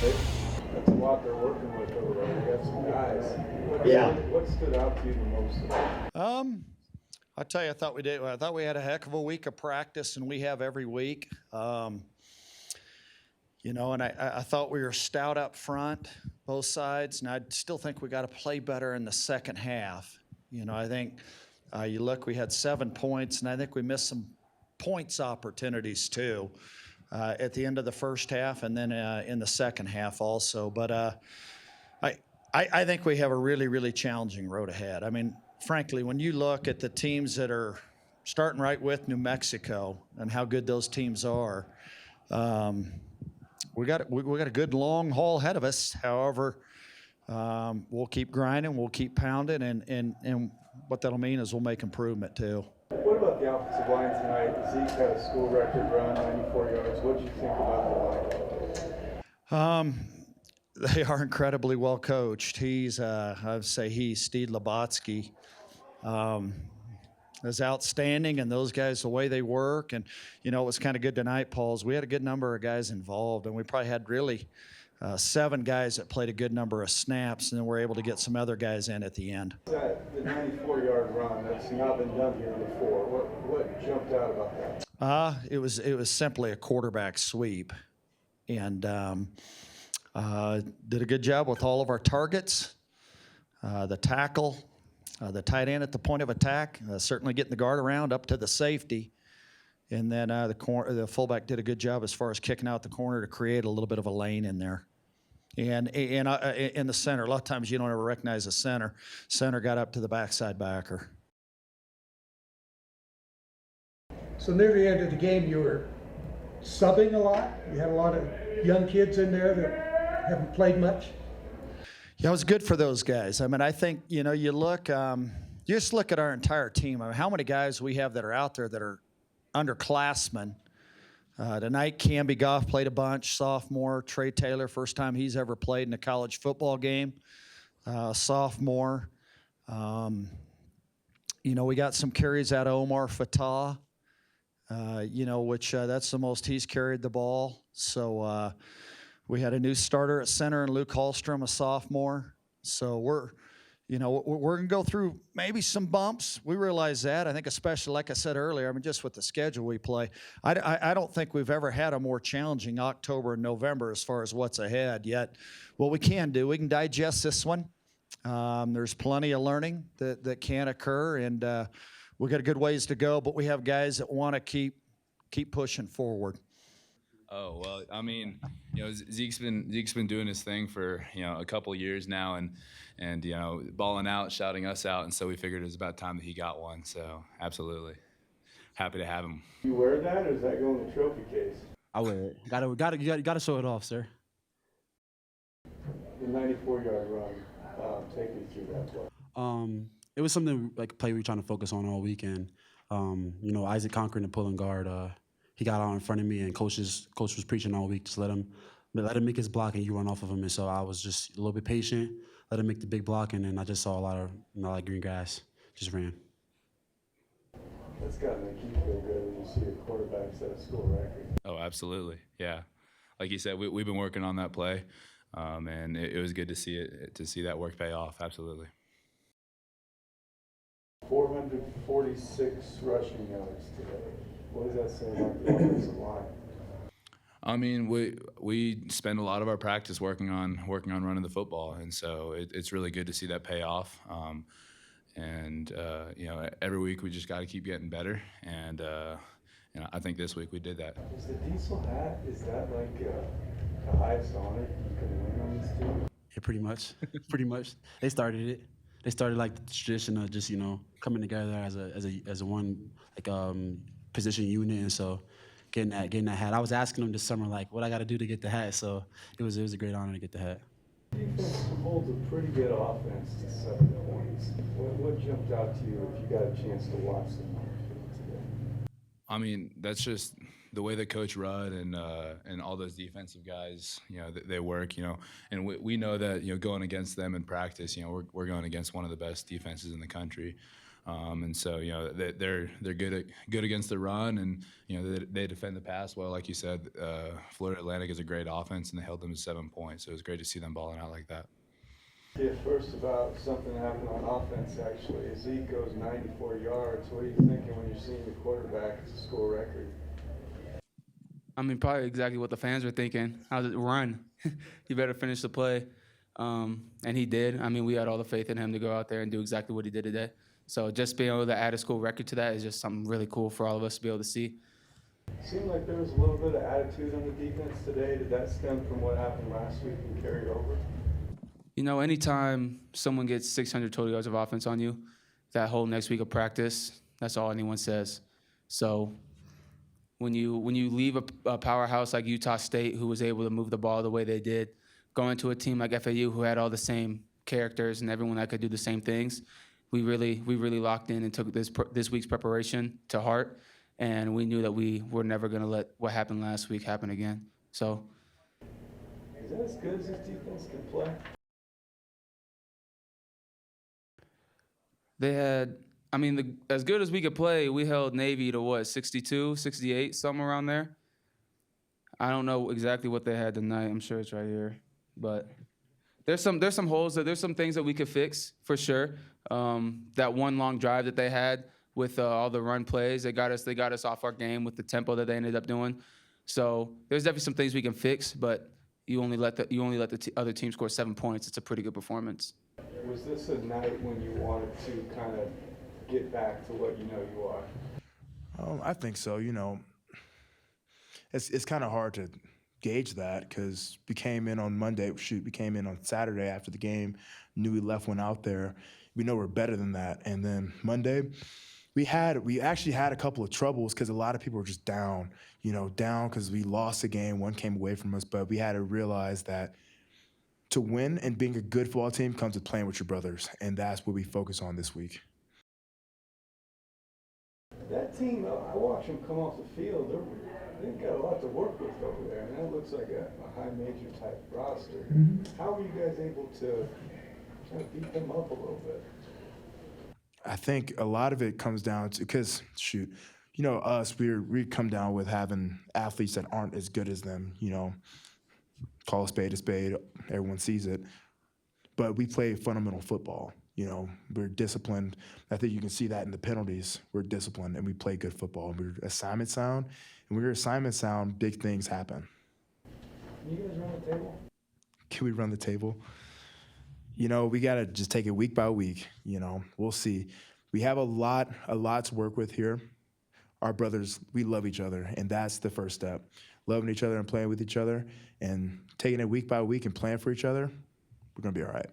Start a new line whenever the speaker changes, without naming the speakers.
That's a lot they're working with over there. We got some guys. What stood out to you the most today?
I'll tell you, I thought we had a heck of a week of practice, and we have every week. And I thought we were stout up front, both sides, and I still think we got to play better in the second half. I think you look, we had 7 points, and I think we missed some points opportunities too at the end of the first half, and then in the second half also. But I think we have a really, really challenging road ahead. I mean, frankly, when you look at the teams that are starting right with New Mexico and how good those teams are, we got a good long haul ahead of us. However, we'll keep grinding, we'll keep pounding, and what that'll mean is we'll make improvement too.
What about the offensive line tonight? Zeke had a school record run, 94 yards. What did you think about the line?
They are incredibly well coached. Steve Labotsky, is outstanding, and those guys, the way they work. And, it was kind of good tonight, Pauls. We had a good number of guys involved, and we probably had really 7 guys that played a good number of snaps, and then we're able to get some other guys in at the end.
The 94-yard run, that's not been done here before. What jumped out about that?
It was simply a quarterback sweep, and did a good job with all of our targets, the tackle, the tight end at the point of attack, certainly getting the guard around up to the safety. And then the fullback did a good job as far as kicking out the corner to create a little bit of a lane in there. And in the center, a lot of times you don't ever recognize the center. Center got up to the backside backer.
So near the end of the game, you were subbing a lot. You had a lot of young kids in there that haven't played much.
Yeah, it was good for those guys. I mean, I think, you just look at our entire team. I mean, how many guys we have that are out there that are underclassmen. Tonight, Camby Goff played a bunch, sophomore. Trey Taylor, first time he's ever played in a college football game, sophomore. We got some carries out of Omar Fatah, which that's the most he's carried the ball. So we had a new starter at center, and Luke Hallstrom, a sophomore. So we're going to go through maybe some bumps. We realize that. I think especially, like I said earlier, I mean, just with the schedule we play, I don't think we've ever had a more challenging October and November as far as what's ahead yet. What we can do, we can digest this one. There's plenty of learning that can occur, and we got a good ways to go, but we have guys that want to keep pushing forward.
Oh, well, I mean, Zeke's been doing his thing for, a couple of years now, and balling out, shouting us out, and so we figured it was about time that he got one. So absolutely happy to have him.
You wear that, or does that go in the trophy case?
I wear it. You gotta show it off, sir.
The 94-yard run, take me through that play.
It was something like a play we were trying to focus on all weekend. Isaac conquering the pulling guard. He got out in front of me, and coach was preaching all week. Just let him make his block, and you run off of him. And so I was just a little bit patient, let him make the big block, and then I just saw a lot of green grass. Just ran.
That's got to make you feel good when you see a quarterback set a school record.
Oh, absolutely, yeah. Like you said, we've been working on that play, and it was good to see that work pay off. Absolutely.
446 rushing yards today. What does that say about the offensive line?
I mean, we spend a lot of our practice working on running the football, and so it's really good to see that pay off. Every week we just got to keep getting better, and I think this week we did that.
Is the diesel hat, is that like the highest honor you can win on this team?
Yeah, pretty much. Pretty much. They started it. They started like the tradition of just coming together as a one position unit, and so getting that hat. I was asking them this summer what I got to do to get the hat. So it was a great honor to get the hat.
Defense holds a pretty good offense to 7 points. What jumped out to you if you got a chance to watch them today?
I mean, that's just the way that Coach Rudd and all those defensive guys, they work, and we know that, going against them in practice, we're going against one of the best defenses in the country. And so, they're good against the run, and they defend the pass well. Like you said, Florida Atlantic is a great offense, and they held them to 7 points. So it was great to see them balling out like that.
Yeah, first about something happened on offense, actually. Zeke goes 94 yards. What are you thinking when you're seeing the quarterback? It's a school record.
I mean, probably exactly what the fans were thinking. How's it run? You better finish the play. And he did. I mean, we had all the faith in him to go out there and do exactly what he did today. So just being able to add a school record to that is just something really cool for all of us to be able to see.
Seemed like there was a little bit of attitude on the defense today. Did that stem from what happened last week and carry over?
Anytime someone gets 600 total yards of offense on you, that whole next week of practice, that's all anyone says. So when you leave a powerhouse like Utah State, who was able to move the ball the way they did, going to a team like FAU, who had all the same characters and everyone that could do the same things, we really locked in and took this week's preparation to heart, and we knew that we were never going to let what happened last week happen again. So,
is that as good as this defense can play?
they had, as good as we could play, we held Navy to 62, 68, somewhere around there. I don't know exactly what they had tonight. I'm sure it's right here, but there's some holes there's some things that we could fix for sure. That one long drive that they had with all the run plays, they got us off our game with the tempo that they ended up doing. So there's definitely some things we can fix, but you only let the other team score 7 points. It's a pretty good performance.
Was this a night when you wanted to kind of get back to what you are?
I think so. It's kind of hard to gauge that because we came in on Monday. We came in on Saturday after the game, knew we left one out there. We know we're better than that. And then Monday, we actually had a couple of troubles because a lot of people were just down because we lost the game. One came away from us, but we had to realize that to win and being a good football team comes with playing with your brothers, and that's what we focus on this week.
That team, I watched them come off the field. They've got a lot to work with over there, and that looks like a high major type roster. How were you guys able to try to beat them up a little bit?
I think a lot of it comes down to because us, we come down with having athletes that aren't as good as them. Call a spade, everyone sees it. But we play fundamental football. We're disciplined. I think you can see that in the penalties. We're disciplined and we play good football. We're assignment sound, and when you're assignment sound, big things happen.
Can you guys run the table?
Can we run the table? We gotta just take it week by week. We'll see. We have a lot to work with here. Our brothers, we love each other, and that's the first step. Loving each other and playing with each other, and taking it week by week and playing for each other. We're gonna be all right.